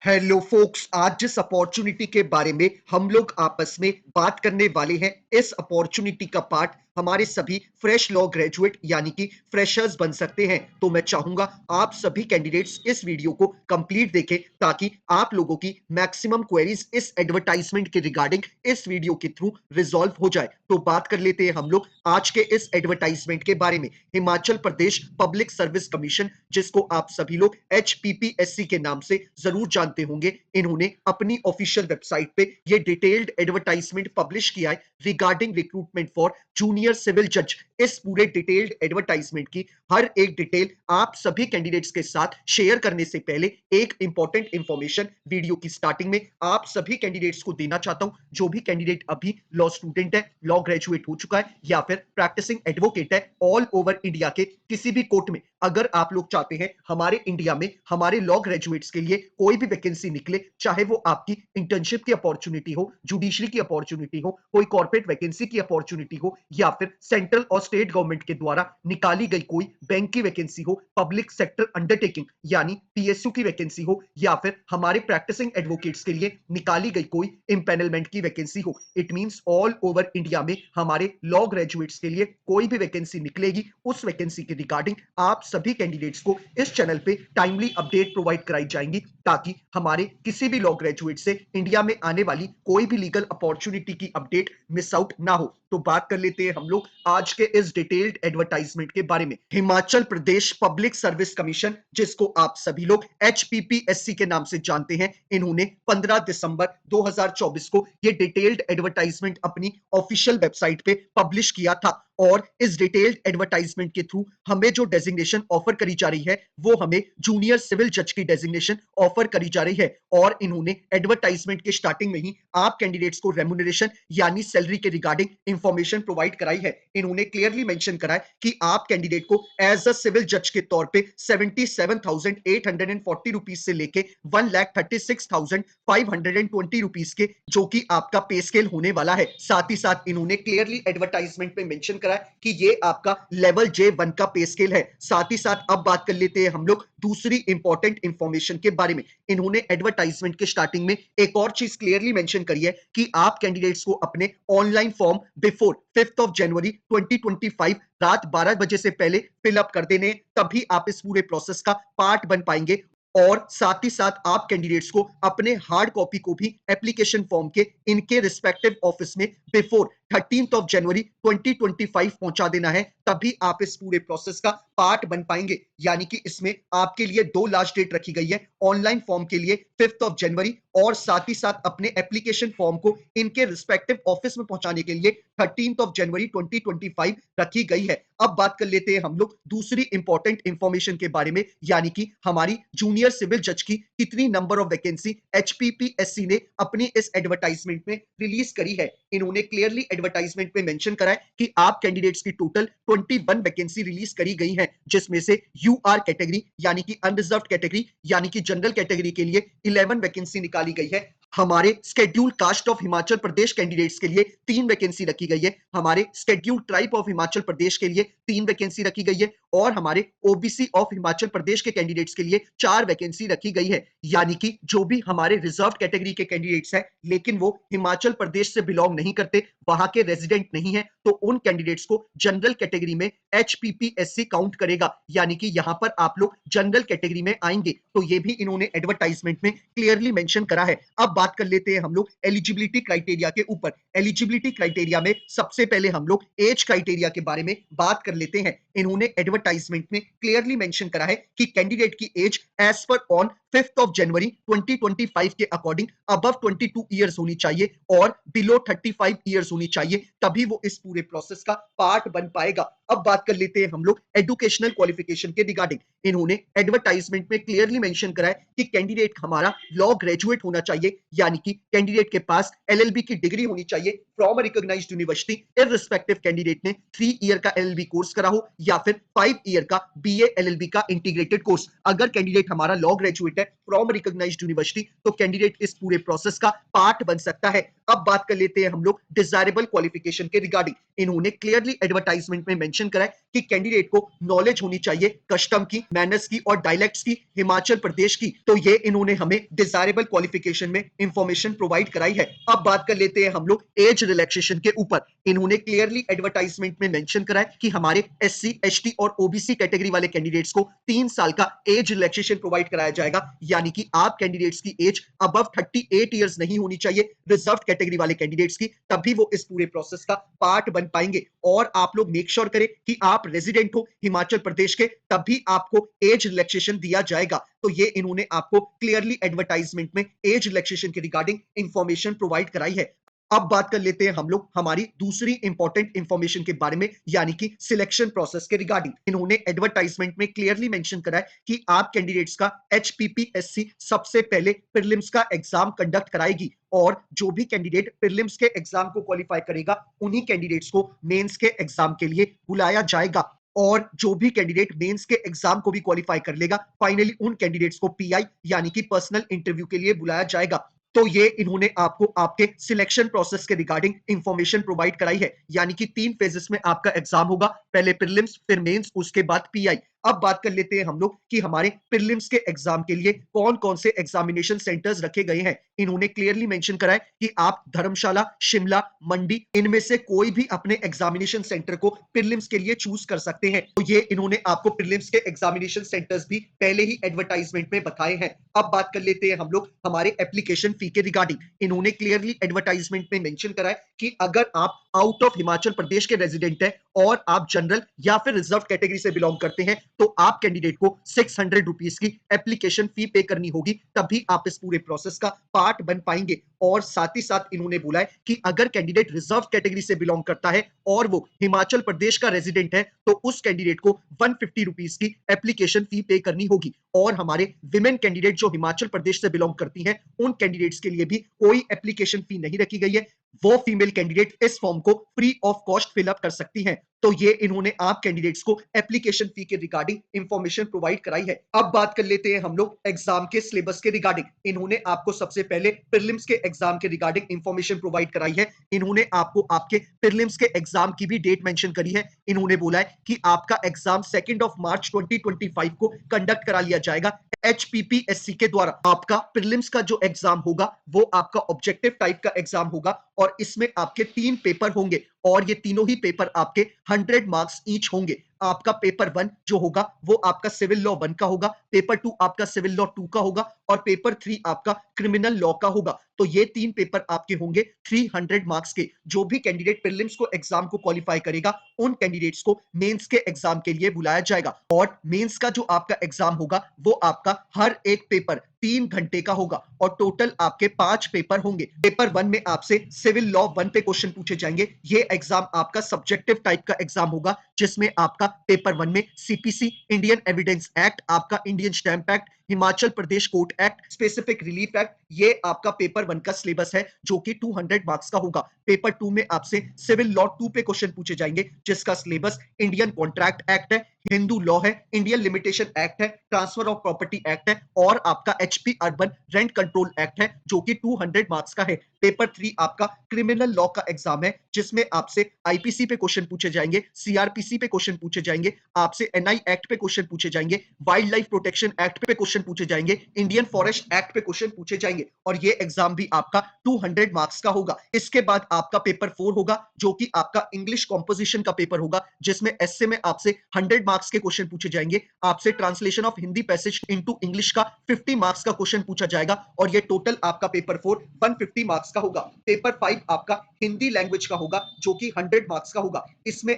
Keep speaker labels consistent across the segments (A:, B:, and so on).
A: Hello focus, आज जिस opportunity के बारे में हम लोग आपस में बात करने वाले हैं, इस अपॉर्चुनिटी का पार्ट हमारे सभी फ्रेश लॉ ग्रेजुएट यानी कि फ्रेशर्स बन सकते हैं। तो मैं चाहूंगा आप सभी कैंडिडेट्स इस वीडियो को कंप्लीट देखें ताकि आप लोगों की मैक्सिमम क्वेरीज इस एडवर्टाइजमेंट के रिगार्डिंग इस वीडियो के थ्रू रिजॉल्व हो जाए। तो बात कर लेते हैं हम लोग आज के इस एडवर्टाइजमेंट के बारे में। Himachal Pradesh public service commission, जिसको आप सभी लोग HPPSC के नाम से जरूर जानते होंगे, इन्होंने अपनी ऑफिशियल वेबसाइट पे ये डिटेल्ड एडवर्टाइजमेंट पब्लिश किया है regarding recruitment for junior civil जज। इस पूरे डिटेल्ड एडवर्टाइजमेंट की हर एक डिटेल आप सभी कैंडिडेट्स के साथ शेयर करने से पहले एक इंपॉर्टेंट इंफॉर्मेशन वीडियो की स्टार्टिंग में आप सभी कैंडिडेट्स को देना चाहता हूं। जो भी कैंडिडेट अभी लॉ स्टूडेंट है, लॉ ग्रेजुएट हो चुका है या फिर प्रैक्टिसिंग एडवोकेट है, ऑल ओवर इंडिया के किसी भी कोर्ट में अगर आप लोग चाहते हैं हमारे इंडिया में हमारे लॉ ग्रेजुएट्स के लिए कोई भी वैकेंसी निकले, चाहे वो आपकी इंटर्नशिप की अपॉर्चुनिटी हो, जुडिशरी की अपॉर्चुनिटी हो, कोई कॉर्पोरेट वैकेंसी की अपॉर्चुनिटी हो, या फिर सेंट्रल और स्टेट गवर्नमेंट के द्वारा निकाली गई कोई बैंक की वैकेंसी हो, पब्लिक सेक्टर अंडरटेकिंग यानी PSU की वैकेंसी हो, या फिर हमारे प्रैक्टिसिंग एडवोकेट्स के लिए निकाली गई कोई इंपैनलमेंट की वैकेंसी हो, it means all over India में हमारे लॉ ग्रेजुएट्स के लिए कोई भी वैकेंसी निकलेगी, उस वैकेंसी के रिगार्डिंग आप सभी कैंडिडेट्स को इस चैनल पे टाइमली अपडेट प्रोवाइड कराई जाएंगी ताकि हमारे किसी भी लॉ ग्रेजुएट से इंडिया में आने वाली कोई भी लीगल अपॉर्चुनिटी की अपडेट मिस आउट ना हो। तो बात कर लेते हैं हम लोग आज के इस डिटेल्ड एडवर्टाइजमेंट के बारे में। Himachal Pradesh public service commission, जिसको आप सभी लोग HPPSC के नाम से जानते हैं, इन्होंने 15 दिसंबर 2024 को ये डिटेल्ड एडवर्टाइजमेंट अपनी ऑफिशियल वेबसाइट पे पब्लिश किया था। और इस डिटेल्ड एडवर्टाइजमेंट के थ्रू हमें जो डेजिग्नेशन ऑफर करी जा रही है वो हमें जूनियर सिविल जज की डेजिग्नेशन ऑफर करी जा रही है। और इन्होंने एडवर्टाइजमेंट के स्टार्टिंग में ही आप कैंडिडेट्स को रेम्यूनरेशन यानी सैलरी के रिगार्डिंग इंफॉर्मेशन प्रोवाइड कराई है। इन्होंने क्लियरली मेंशन करा है कि आप कैंडिडेट को एज अ सिविल जज के तौर पे 77,840 रुपीज से लेके 1,36,520 रुपीज के, जो कि आपका पे स्केल होने वाला है। साथ ही साथ इन्होंने क्लियरली एडवर्टाइजमेंट में मेंशन करा है कि ये आपका लेवल J1 का पे स्केल है। साथ ही साथ अब बात कर लेते हैं हम लोग दूसरी इंपॉर्टेंट इंफॉर्मेशन के बारे में। इन्होंने एडवर्टाइजमेंट के स्टार्टिंग में एक और चीज क्लियरली मेंशन करी है कि आप कैंडिडेट्स को अपने online form before 5th of January 2025 रात 12 बजे से पहले फिलअप कर देने, तभी आप इस पूरे प्रोसेस का पार्ट बन पाएंगे। और साथ ही साथ आप कैंडिडेट्स को अपने हार्ड कॉपी को भी एप्लीकेशन फॉर्म के इनके रिस्पेक्टिव ऑफिस में बिफोर 13th ऑफ जनवरी 2025 पहुंचा देना है, तभी आप इस पूरे प्रोसेस का पार्ट बन पाएंगे। यानी कि इसमें आपके लिए दो लास्ट डेट रखी गई है, ऑनलाइन फॉर्म के लिए 5th ऑफ जनवरी और साथ ही साथ अपने एप्लीकेशन फॉर्म को इनके रिस्पेक्टिव ऑफिस में पहुंचाने के लिए 13th ऑफ जनवरी 2025 रखी गई है। अब बात कर लेते हैं हम लोग दूसरी इंपॉर्टेंट इंफॉर्मेशन के बारे में, यानी कि हमारी जूनियर सिविल जज की कितनी नंबर ऑफ वैकेंसी HPPSC ने अपनी इस एडवर्टाइजमेंट में रिलीज करी है। इन्होंने क्लियरली एडवर्टाइजमेंट में मेंशन करा है कि आप कैंडिडेट्स की टोटल 21 वैकेंसी रिलीज करी गई है, जिसमें से UR कैटेगरी यानी कि अनरिजर्व्ड कैटेगरी यानी कि जनरल कैटेगरी के लिए 11 वैकेंसी निकाली गई है। हमारे scheduled cast of Himachal Pradesh candidates के लिए 3 वैकेंसी रखी गई है। हमारे scheduled tribe of Himachal Pradesh के लिए 3 वैकेंसी रखी गई है और हमारे OBC ऑफ हिमाचल प्रदेश के कैंडिडेट्स के लिए 4 वैकेंसी रखी गई है। यानी कि जो भी हमारे रिजर्व कैटेगरी के कैंडिडेट्स हैं लेकिन वो हिमाचल प्रदेश से बिलोंग नहीं करते, वहां के रेजिडेंट नहीं है, तो उन कैंडिडेट्स को जनरल कैटेगरी में HPPSC काउंट करेगा, यानी कि यहां पर आप लोग जनरल कैटेगरी में आएंगे। तो ये भी इन्होंने एडवर्टाइजमेंट में क्लियरली मेंशन करा है। अब बात कर लेते हैं हम लोग एलिजिबिलिटी क्राइटेरिया के ऊपर। एलिजिबिलिटी क्राइटेरिया में सबसे पहले हम लोग एज क्राइटेरिया के बारे में बात कर लेते हैं। इन्होंने एडवर्टाइजमेंट में क्लियरली मेंशन करा है कि कैंडिडेट की एज एज पर ऑन 5th ऑफ जनवरी 2025 के अकॉर्डिंग अबव 22 ईयर्स होनी चाहिए और बिलो 35 ईयर्स होनी चाहिए, तभी वो इस पूरे प्रोसेस का पार्ट बन पाएगा। अब बात कर लेते हैं हम लोग एजुकेशनल क्वालिफिकेशन के रिगार्डिंग। इन्होंने एडवर्टाइजमेंट में क्लियरली मेंशन करा है कि कैंडिडेट हमारा लॉ ग्रेजुएट होना चाहिए, यानी कि कैंडिडेट के पास LLB की डिग्री होनी चाहिए from a recognised university, irrespective candidate ने 3 ईयर का LLB कोर्स करा हो या फिर 5 ईयर का बीए एलएलबी का इंटीग्रेटेड कोर्स। अगर कैंडिडेट हमारा लॉ ग्रेजुएट है फ्रॉम रिकॉग्नाइज्ड यूनिवर्सिटी तो कैंडिडेट इस पूरे प्रोसेस का पार्ट बन सकता है। अब बात कर लेते हैं हम लोग डिजायरेबल क्वालिफिकेशन के रिगार्डिंग। इन्होंने क्लियरली एडवर्टाइजमेंट में मेंशन करा है कि कैंडिडेट को नॉलेज होनी चाहिए कस्टम की, मैनर्स की और डायलेक्ट्स की, हिमाचल प्रदेश की। तो ये इन्होंने हमें डिजायरेबल क्वालिफिकेशन में इंफॉर्मेशन प्रोवाइड कराई है। अब बात कर लेते हैं हम लोग एज रिलैक्सेशन के ऊपर। इन्होंने क्लियरली एडवर्टाइजमेंट में मेंशन करा है कि हमारे एससी, एसटी और ओबीसी कैटेगरी वाले कैंडिडेट्स को 3 साल का एज रिलैक्सेशन प्रोवाइड कराया जाएगा, यानी कि आप कैंडिडेट्स की एज अबव 38 इयर्स नहीं होनी चाहिए रिजर्व कैटेगरी वाले कैंडिडेट्स की, तभी वो इस पूरे प्रोसेस का पार्ट बन पाएंगे। और आप लोग मेक श्योर करें कि आप रेजिडेंट हो हिमाचल प्रदेश के, तभी आपको एज रिलैक्सेशन दिया जाएगा। तो ये इन्होंने आपको क्लियरली एडवर्टाइजमेंट में एज रिलैक्सेशन के रिगार्डिंग इंफॉर्मेशन प्रोवाइड कराई है। अब बात कर लेते हैं हम लोग हमारी दूसरी इंपॉर्टेंट इंफॉर्मेशन के बारे में, यानी कि सिलेक्शन प्रोसेस के रिगार्डिंग। इन्होंने एडवर्टाइजमेंट में क्लियरली मेंशन करा है कि आप कैंडिडेट्स का एचपीपीएससी सबसे पहले प्रीलिम्स का एग्जाम कंडक्ट कराएगी, और जो भी कैंडिडेट प्रीलिम्स के एग्जाम को क्वालिफाई करेगा उन्हीं कैंडिडेट्स को मेंस के एग्जाम के लिए बुलाया जाएगा। और जो भी कैंडिडेट मेंस के एग्जाम को भी क्वालिफाई कर लेगा, फाइनली उन कैंडिडेट्स को पीआई यानी कि पर्सनल इंटरव्यू के लिए बुलाया जाएगा। तो ये इन्होंने आपको आपके सिलेक्शन प्रोसेस के रिगार्डिंग इंफॉर्मेशन प्रोवाइड कराई है, यानी कि 3 फेजेस में आपका एग्जाम होगा, पहले प्रीलिम्स, फिर मेंस, उसके बाद पीआई। अब बात कर लेते हैं हम लोग कि हमारे प्रीलिम्स के एग्जाम के लिए कौन कौन से एग्जामिनेशन सेंटर्स रखे गए हैं। इन्होंने क्लियरली मेंशन करा है कि आप धर्मशाला, शिमला, मंडी, इनमें से कोई भी अपने एग्जामिनेशन सेंटर को प्रीलिम्स के लिए चूज कर सकते हैं। तो ये इन्होंने आपको प्रीलिम्स के एग्जामिनेशन सेंटर्स भी पहले ही एडवर्टाइजमेंट में बताए हैं। अब बात कर लेते हैं हम लोग हमारे एप्लीकेशन फी के रिगार्डिंग। इन्होंने क्लियरली एडवर्टाइजमेंट में मेंशन करा है कि अगर आप आउट ऑफ हिमाचल प्रदेश के रेजिडेंट है और आप जनरल या फिर रिजर्व कैटेगरी से बिलोंग करते हैं, तो आप कैंडिडेट को 600 रुपीज की एप्लीकेशन फी पे करनी होगी, तभी आप इस पूरे प्रोसेस का पार्ट बन पाएंगे। और साथ ही साथ इन्होंने बोला है कि अगर कैंडिडेट रिजर्व कैटेगरी से बिलोंग करता है और वो हिमाचल प्रदेश का रेजिडेंट है, तो उस कैंडिडेट को 150 रुपीज की एप्लीकेशन फी पे करनी होगी। और हमारे विमेन कैंडिडेट जो हिमाचल प्रदेश से बिलोंग करती हैं, उन कैंडिडेट्स के लिए भी कोई एप्लीकेशन फी नहीं रखी गई है, वो फीमेल कैंडिडेट इस फॉर्म को फ्री ऑफ कॉस्ट फिलअप कर सकती हैं। तो ये इन्होंने आप कैंडिडेट्स को एप्लीकेशन फी के रिगार्डिंग इंफॉर्मेशन प्रोवाइड कराई है। अब बात कर लेते हैं हम लोग एग्जाम के सिलेबस के रिगार्डिंग। इन्होंने आपको सबसे पहले प्रीलिम्स के एग्जाम के रिगार्डिंग इंफॉर्मेशन प्रोवाइड कराई है। इन्होंने आपको आपके प्रीलिम्स के एग्जाम की भी डेट मेंशन करी है। इन्होंने बोला है कि आपका एग्जाम 2 मार्च 2025 को कंडक्ट करा लिया जाएगा एचपीपीएससी के द्वारा। आपका प्रीलिम्स का जो एग्जाम होगा वो आपका ऑब्जेक्टिव टाइप का एग्जाम होगा, और इसमें आपके 3 पेपर होंगे, और ये तीनों ही पेपर आपके 100 मार्क्स ईच होंगे। आपका पेपर 1 जो होगा वो आपका सिविल लॉ 1 का होगा, पेपर 2 आपका सिविल लॉ 2 का होगा, और पेपर 3 आपका क्रिमिनल लॉ का होगा। तो ये 3 पेपर आपके होंगे 300 मार्क्स के। जो भी कैंडिडेट प्रीलिम्स को एग्जाम को क्वालिफाई करेगा, उन कैंडिडेट्स को मेंस के एग्जाम के लिए बुलाया जाएगा। और मेंस का जो आपका एग्जाम होगा वो आपका हर एक पेपर 3 घंटे का होगा, और टोटल आपके 5 पेपर होंगे। पेपर 1 में आपसे सिविल लॉ 1 पे क्वेश्चन पूछे जाएंगे। ये एग्जाम आपका सब्जेक्टिव टाइप का एग्जाम होगा, जिसमें आपका पेपर 1 में सीपीसी, इंडियन एविडेंस एक्ट, आपका Indian stamp act, Himachal Pradesh court act, specific relief act, ये आपका पेपर 1 का सिलेबस है जो कि 200 मार्क्स का होगा। पेपर 2 में आपसे सिविल लॉ 2 पे क्वेश्चन पूछे जाएंगे, जिसका सिलेबस इंडियन कॉन्ट्रैक्ट एक्ट है, हिंदू लॉ है, इंडियन लिमिटेशन एक्ट है, ट्रांसफर ऑफ प्रॉपर्टी एक्ट है, और आपका HP urban rent control act है जो कि 200 मार्क्स का है। पेपर 3 आपका क्रिमिनल लॉ का एग्जाम है, जिसमें आपसे आईपीसी पे क्वेश्चन पूछे जाएंगे, सीआरपीसी पे क्वेश्चन पूछे जाएंगे, आपसे एनआई एक्ट पे क्वेश्चन पूछे जाएंगे, वाइल्ड लाइफ प्रोटेक्शन एक्ट पे क्वेश्चन पूछे जाएंगे, इंडियन फॉरेस्ट एक्ट पे क्वेश्चन पूछे जाएंगे, और ये एग्जाम भी आपका 200 मार्क्स का होगा। इसके बाद आपका पेपर 4 होगा, जो कि आपका इंग्लिश कॉम्पोजिशन का पेपर होगा, जिसमें एसए में आपसे 100 मार्क्स के क्वेश्चन पूछे जाएंगे, आपसे translation of Hindi passage into English का 50 मार्क्स का क्वेश्चन पूछा जाएगा, और ये टोटल आपका पेपर 4 150 मार्क्स का होगा। पेपर 5 आपका हिंदी लैंग्वेज का होगा, जो कि 100 मार्क्स का होगा। इसमें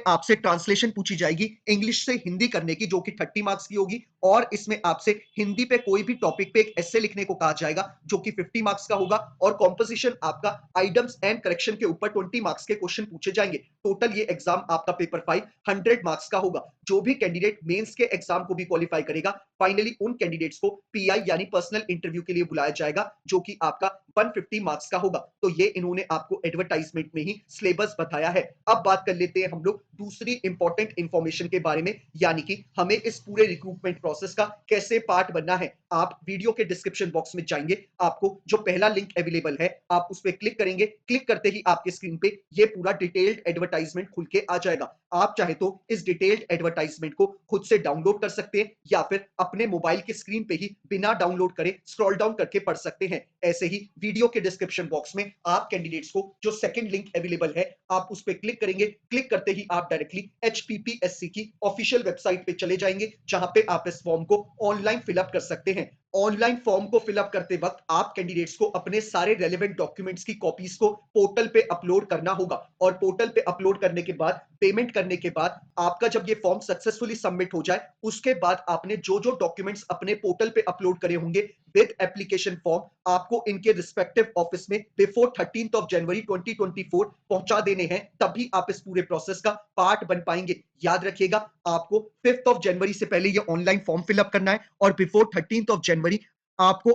A: आपसे ट्रांसलेशन पूछी जाएगी इंग्लिश से हिंदी करने की, जो कि 30 मार्क्स की होगी, और इसमें आपसे हिंदी पे कोई भी टॉपिक पे एक एस्से लिखने को कहा जाएगा, जो कि 50 मार्क्स का होगा, और कॉम्पोजिशन आपका आइटम्स एंड करेक्शन के ऊपर 20 मार्क्स के क्वेश्चन पूछे जाएंगे। टोटल ये एग्जाम आपका पेपर 5 100 मार्क्स का होगा। जो भी कैंडिडेट मेंस के एग्जाम को भी क्वालिफाई करेगा, फाइनली उन कैंडिडेट्स को पीआई यानी पर्सनल इंटरव्यू के लिए बुलाया जाएगा, जो कि आपका 150 मार्क्स का होगा। तो ये इन्होंने आपको एडवर्टाइजमेंट में ही सिलेबस बताया है। अब बात कर लेते हैं हम लोग दूसरी इंपॉर्टेंट इंफॉर्मेशन के बारे में, यानी कि हमें इस पूरे रिक्रूटमेंट प्रोसेस का कैसे पार्ट बनना है। आप वीडियो के डिस्क्रिप्शन बॉक्स में जाएंगे, आपको जो पहला लिंक अवेलेबल है आप उस पर क्लिक करेंगे। क्लिक करते ही आपके स्क्रीन पे ये पूरा डिटेल्ड एडवर्टाइजमेंट खुल के आ जाएगा। आप चाहे तो इस डिटेल्ड एडवर्टाइजमेंट को खुद से डाउनलोड कर सकते हैं या फिर अपने मोबाइल की स्क्रीन पे ही बिना डाउनलोड करे स्क्रॉल डाउन करके पढ़ सकते हैं। ऐसे ही वीडियो के डिस्क्रिप्शन बॉक्स में आप कैंडिडेट्स को जो सेकंड लिंक अवेलेबल है आप उस पर क्लिक करेंगे। क्लिक करते ही आप डायरेक्टली एचपीपीएससी की ऑफिशियल वेबसाइट पे चले जाएंगे, जहां पे आप इस फॉर्म को ऑनलाइन फिलअप कर सकते हैं। ऑनलाइन फॉर्म को फिलअप करते वक्त आप कैंडिडेट्स को अपने सारे रेलेवेंट डॉक्यूमेंट्स की कॉपीज को पोर्टल पे अपलोड करना होगा, और पोर्टल पे अपलोड करने के बाद पेमेंट करने के बाद आपका जब ये फॉर्म सक्सेसफुली सबमिट हो जाए, उसके बाद आपने जो जो डॉक्यूमेंट्स अपने पोर्टल पे अपलोड करे होंगे विद एप्लीकेशन फॉर्म आपको इनके रिस्पेक्टिव ऑफिस में बिफोर 13th ऑफ जनवरी 2024 पहुंचा देने हैं, तभी आप इस पूरे प्रोसेस का पार्ट बन पाएंगे। याद रखिएगा, आपको 5th ऑफ जनवरी से पहले ये ऑनलाइन फॉर्म फिलअप करना है, और बिफोर 13th ऑफ जनवरी आपको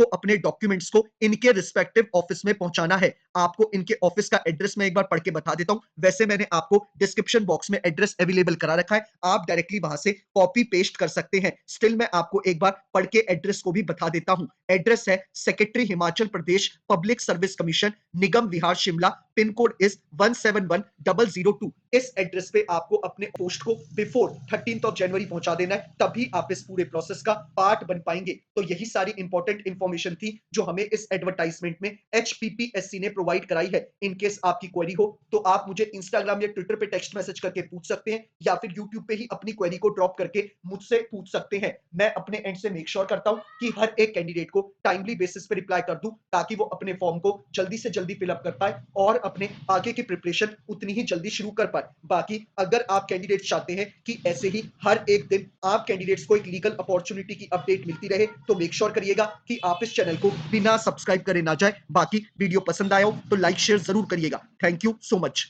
A: अपने डॉक्यूमेंट्स को इनके रिस्पेक्टिव ऑफिस में पहुंचाना है। आपको इनके ऑफिस का एड्रेस मैं एक बार पढ़ के बता देता हूं। वैसे मैंने आपको डिस्क्रिप्शन बॉक्स में एड्रेस अवेलेबल करा रखा है, आप डायरेक्टली वहां से कॉपी पेस्ट कर सकते हैं। स्टिल मैं आपको एक बार पढ़ के एड्रेस को भी बता देता हूं। एड्रेस है secretary Himachal Pradesh public service commission, Nigam Vihar Shimla, pin code is 171002। इस एड्रेस पे आपको अपने पोस्ट को बिफोर 13th ऑफ जनवरी पहुंचा देना है, तभी आप इस पूरे प्रोसेस का पार्ट बन पाएंगे। तो यही सारी इंपॉर्टेंट इंफॉर्मेशन थी जो हमें इस एडवर्टाइजमेंट में एचपीपीएससी ने प्रोवाइड कराई है। इन केस आपकी क्वेरी हो तो आप मुझे इंस्टाग्राम या ट्विटर पे टेक्स्ट मैसेज करके पूछ सकते हैं, या फिर यूट्यूब पे ही अपनी क्वेरी को ड्रॉप करके मुझसे पूछ सकते हैं। मैं अपने एंड से मेक श्योर करता हूं कि हर एक कैंडिडेट को टाइमली बेसिस पे रिप्लाई कर दूं, ताकि वो अपने फॉर्म को जल्दी से जल्दी फिलअप कर पाए और अपने आगे की प्रिपरेशन उतनी ही जल्दी शुरू कर पाए। बाकी अगर आप कैंडिडेट्स चाहते हैं कि ऐसे ही हर एक दिन आप कैंडिडेट्स को एक लीगल अपॉर्चुनिटी की अपडेट मिलती रहे, तो मेक श्योर करिएगा कि आप इस चैनल को बिना सब्सक्राइब करे ना जाए। बाकी वीडियो पसंद आया हो तो लाइक शेयर जरूर करिएगा। Thank you so much.